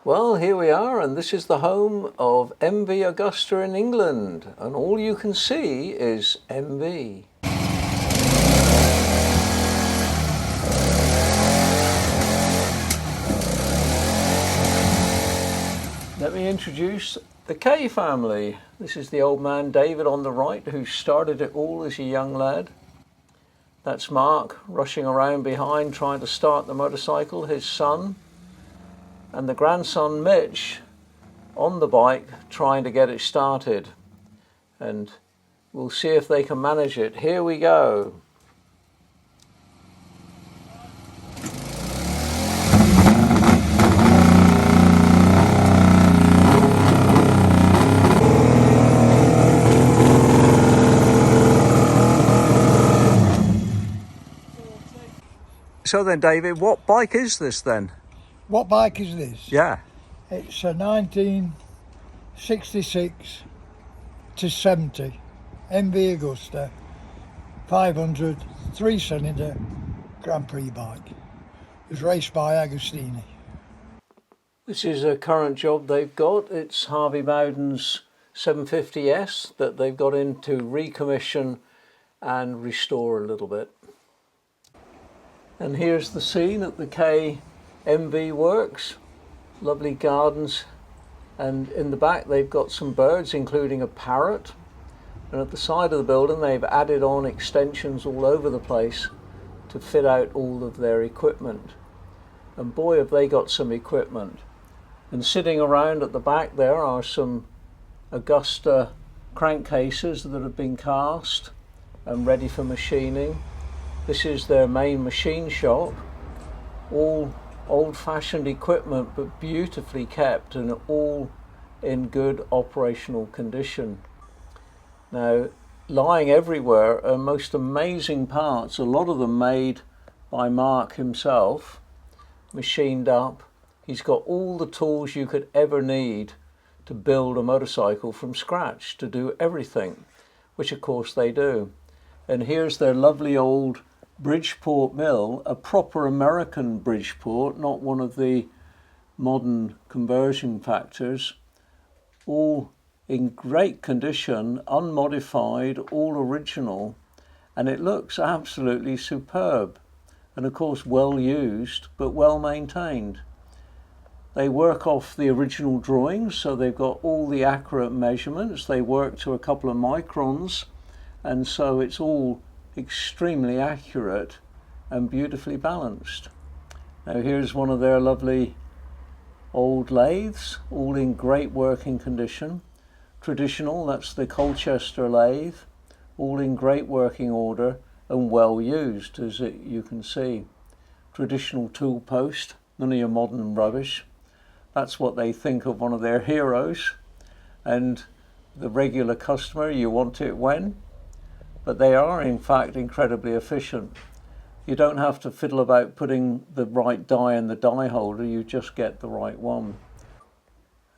Well, here we are, and this is the home of MV Agusta in England, and all you can see is MV. Let me introduce the Kay family. This is the old man David on the right, who started it all as a young lad. That's Mark rushing around behind trying to start the motorcycle, his son. And the grandson Mitch on the bike trying to get it started. And we'll see if they can manage it. Here we go. So then, David, what bike is this then? What bike is this? Yeah. It's a 1966 to 70 MV Agusta 500 3-cylinder Grand Prix bike. It was raced by Agostini. This is a current job they've got. It's Harvey Bowden's 750S that they've got in to recommission and restore a little bit. And here's the scene at the Kay MV works. Lovely gardens, and in the back they've got some birds, including a parrot, and at the side of the building they've added on extensions all over the place to fit out all of their equipment. And boy, have they got some equipment. And sitting around at the back there are some Agusta crankcases that have been cast and ready for machining. This is their main machine shop, all old-fashioned equipment but beautifully kept and all in good operational condition. Now, lying everywhere are most amazing parts, a lot of them made by Mark himself, machined up. He's got all the tools you could ever need to build a motorcycle from scratch, to do everything, which of course they do. And here's their lovely old Bridgeport mill, a proper American Bridgeport, not one of the modern conversion factors, all in great condition, unmodified, all original, and it looks absolutely superb, and of course well used but well maintained. They work off the original drawings, so they've got all the accurate measurements. They work to a couple of microns, and so it's all extremely accurate and beautifully balanced. Now here's one of their lovely old lathes, all in great working condition. Traditional, that's the Colchester lathe, all in great working order and well used, as you can see. Traditional tool post, none of your modern rubbish. That's what they think of one of their heroes. And the regular customer, you want it when? But they are in fact incredibly efficient. You don't have to fiddle about putting the right die in the die holder, you just get the right one.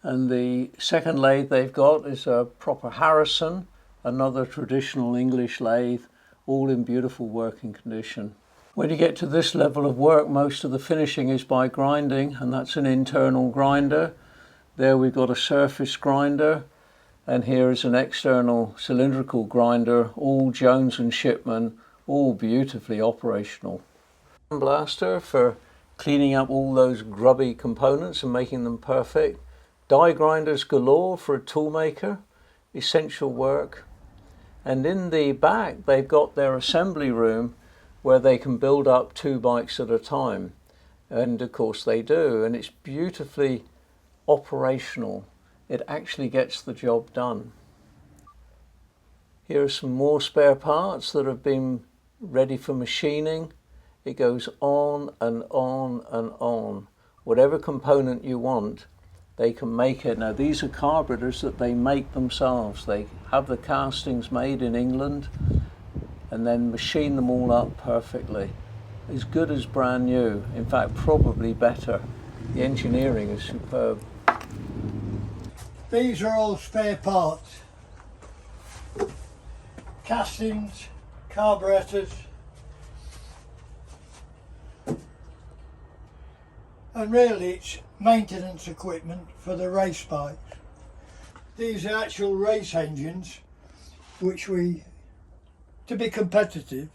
And the second lathe they've got is a proper Harrison, another traditional English lathe, all in beautiful working condition. When you get to this level of work, most of the finishing is by grinding, and that's an internal grinder. There we've got a surface grinder, and here is an external cylindrical grinder, all Jones and Shipman, all beautifully operational. Blaster for cleaning up all those grubby components and making them perfect. Die grinders galore for a toolmaker, essential work. And in the back they've got their assembly room where they can build up 2 bikes at a time. And of course they do, and it's beautifully operational. It actually gets the job done. Here are some more spare parts that have been ready for machining. It goes on and on and on. Whatever component you want, they can make it. Now these are carburetors that they make themselves. They have the castings made in England and then machine them all up perfectly. As good as brand new, in fact probably better. The engineering is superb. These are all spare parts. Castings, carburetors, and really it's maintenance equipment for the race bikes. These are actual race engines which we, to be competitive,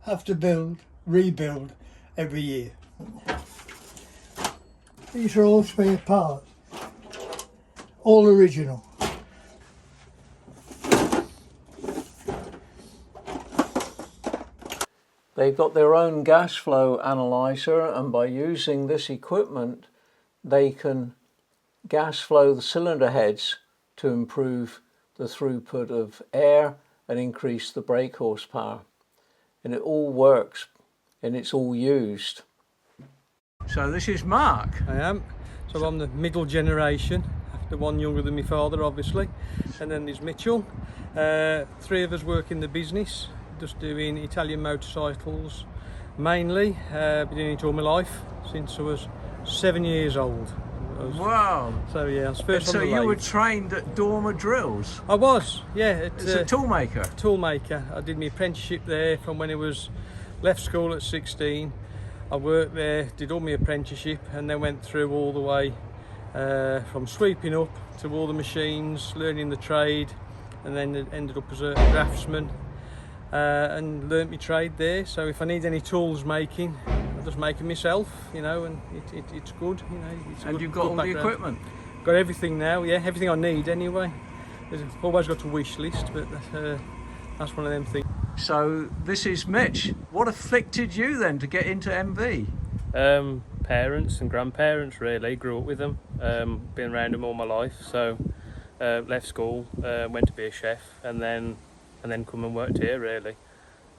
have to rebuild every year. These are all spare parts, all original. They've got their own gas flow analyzer, and by using this equipment they can gas flow the cylinder heads to improve the throughput of air and increase the brake horsepower. And it all works and it's all used. So this is Mark. I am. So I'm the middle generation, after one younger than my father obviously, and then there's Mitchell. Three of us work in the business, just doing Italian motorcycles mainly. Been doing it all my life since I was 7 years old. Wow. So yeah, I was first so on the you were lathe. trained at Dormer Drills? I was, yeah. It's a toolmaker? Toolmaker. I did my apprenticeship there from when I was left school at 16. I worked there, did all my apprenticeship, and then went through all the way from sweeping up to all the machines, learning the trade, and then ended up as a draftsman and learnt my trade there. So if I need any tools making, I just make them myself, you know, and it's good, you know. It's and good, you've got all background. the equipment? Got everything now, yeah, everything I need anyway. I've always got a wish list, but that's one of them things. So this is Mitch. What afflicted you then to get into MV? Parents and grandparents really, grew up with them, been around them all my life. So left school, went to be a chef, and then come and worked here really.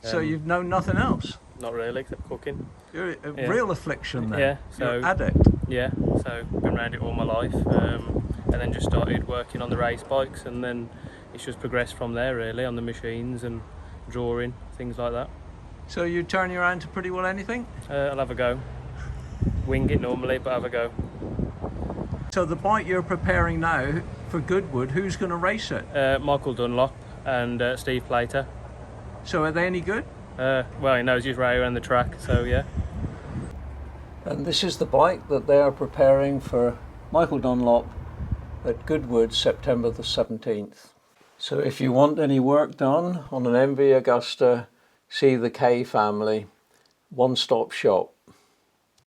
So you've known nothing else? Not really, except cooking. You're a Yeah. real affliction then? Yeah, You're an so- addict? Yeah, so been around it all my life, and then just started working on the race bikes, and then it's just progressed from there really, on the machines and drawing, things like that. So you turn your hand to pretty well anything? I'll have a go. Wing it normally, but have a go. So the bike you're preparing now for Goodwood, who's going to race it? Michael Dunlop and Steve Plater. So are they any good? Well, he knows his way around the track, so yeah. And this is the bike that they are preparing for Michael Dunlop at Goodwood, September the 17th. So if you want any work done on an MV Agusta, see the Kay family, one-stop shop.